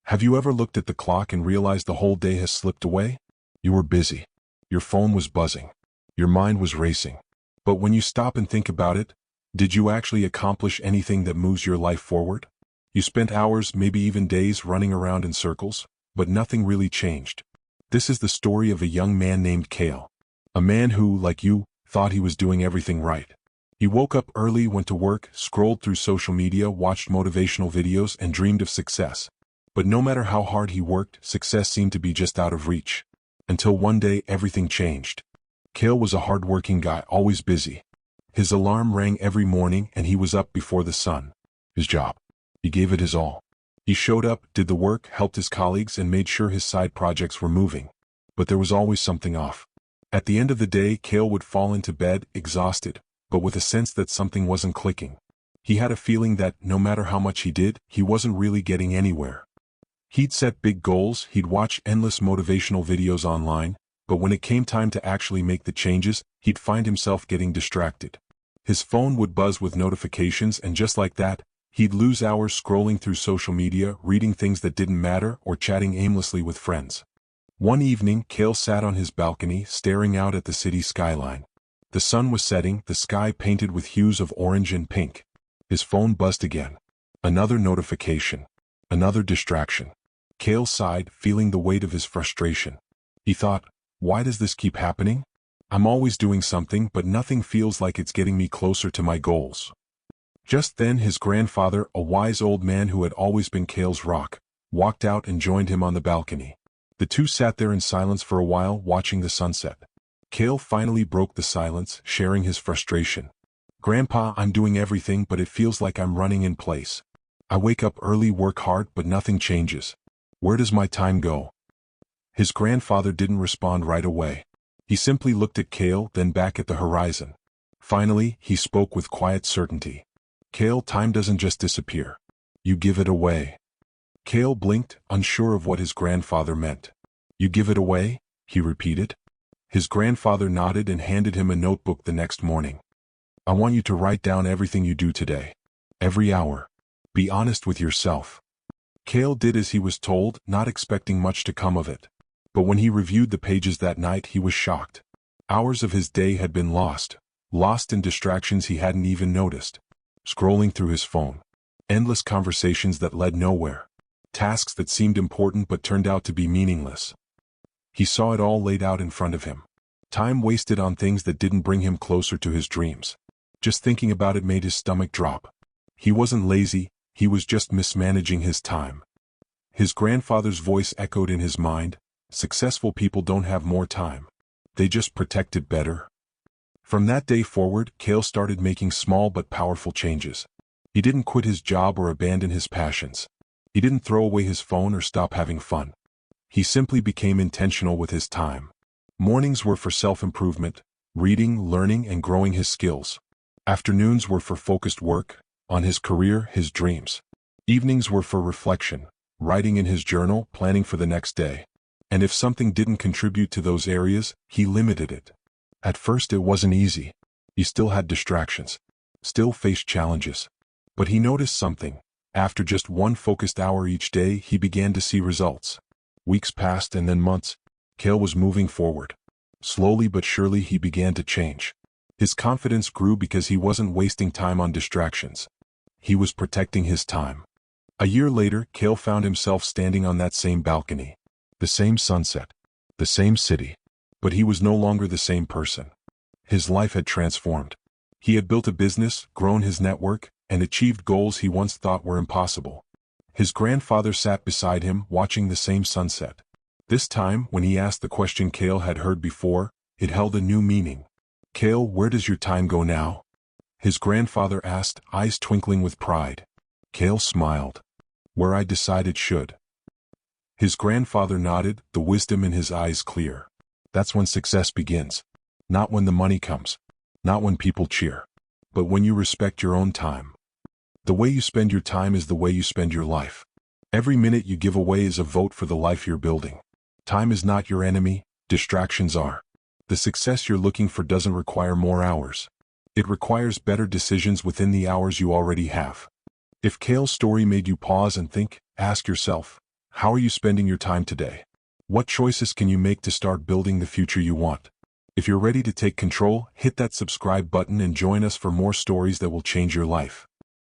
Have you ever looked at the clock and realized the whole day has slipped away? You were busy. Your phone was buzzing. Your mind was racing. But when you stop and think about it, did you actually accomplish anything that moves your life forward? You spent hours, maybe even days, running around in circles, but nothing really changed. This is the story of a young man named Kael. A man who, like you, thought he was doing everything right. He woke up early, went to work, scrolled through social media, watched motivational videos, and dreamed of success. But no matter how hard he worked, success seemed to be just out of reach. Until one day, everything changed. Kael was a hard-working guy, always busy. His alarm rang every morning and he was up before the sun. His job. He gave it his all. He showed up, did the work, helped his colleagues, and made sure his side projects were moving. But there was always something off. At the end of the day, Kael would fall into bed, exhausted, but with a sense that something wasn't clicking. He had a feeling that, no matter how much he did, he wasn't really getting anywhere. He'd set big goals, he'd watch endless motivational videos online, but when it came time to actually make the changes, he'd find himself getting distracted. His phone would buzz with notifications, and just like that, he'd lose hours scrolling through social media, reading things that didn't matter, or chatting aimlessly with friends. One evening, Kael sat on his balcony, staring out at the city skyline. The sun was setting, the sky painted with hues of orange and pink. His phone buzzed again. Another notification. Another distraction. Kael sighed, feeling the weight of his frustration. He thought, why does this keep happening? I'm always doing something, but nothing feels like it's getting me closer to my goals. Just then his grandfather, a wise old man who had always been Kael's rock, walked out and joined him on the balcony. The two sat there in silence for a while, watching the sunset. Kael finally broke the silence, sharing his frustration. Grandpa, I'm doing everything, but it feels like I'm running in place. I wake up early, work hard, but nothing changes. Where does my time go? His grandfather didn't respond right away. He simply looked at Kael, then back at the horizon. Finally, he spoke with quiet certainty. Kael, time doesn't just disappear. You give it away. Kael blinked, unsure of what his grandfather meant. You give it away? He repeated. His grandfather nodded and handed him a notebook the next morning. I want you to write down everything you do today. Every hour. Be honest with yourself. Kael did as he was told, not expecting much to come of it. But when he reviewed the pages that night, he was shocked. Hours of his day had been lost in distractions he hadn't even noticed. Scrolling through his phone. Endless conversations that led nowhere. Tasks that seemed important but turned out to be meaningless. He saw it all laid out in front of him. Time wasted on things that didn't bring him closer to his dreams. Just thinking about it made his stomach drop. He wasn't lazy, he was just mismanaging his time. His grandfather's voice echoed in his mind. Successful people don't have more time. They just protect it better. From that day forward, Kael started making small but powerful changes. He didn't quit his job or abandon his passions. He didn't throw away his phone or stop having fun. He simply became intentional with his time. Mornings were for self-improvement, reading, learning, and growing his skills. Afternoons were for focused work, on his career, his dreams. Evenings were for reflection, writing in his journal, planning for the next day. And if something didn't contribute to those areas, he limited it. At first it wasn't easy. He still had distractions, still faced challenges. But he noticed something. After just one focused hour each day, he began to see results. Weeks passed and then months. Kael was moving forward. Slowly but surely he began to change. His confidence grew because he wasn't wasting time on distractions. He was protecting his time. A year later, Kael found himself standing on that same balcony. The same sunset. The same city. But he was no longer the same person. His life had transformed. He had built a business, grown his network, and achieved goals he once thought were impossible. His grandfather sat beside him, watching the same sunset. This time, when he asked the question Kael had heard before, it held a new meaning. Kael, where does your time go now? His grandfather asked, eyes twinkling with pride. Kael smiled. Where I decide it should. His grandfather nodded, the wisdom in his eyes clear. That's when success begins. Not when the money comes. Not when people cheer. But when you respect your own time. The way you spend your time is the way you spend your life. Every minute you give away is a vote for the life you're building. Time is not your enemy, distractions are. The success you're looking for doesn't require more hours. It requires better decisions within the hours you already have. If Kael's story made you pause and think, ask yourself, How are you spending your time today? What choices can you make to start building the future you want? If you're ready to take control, hit that subscribe button and join us for more stories that will change your life.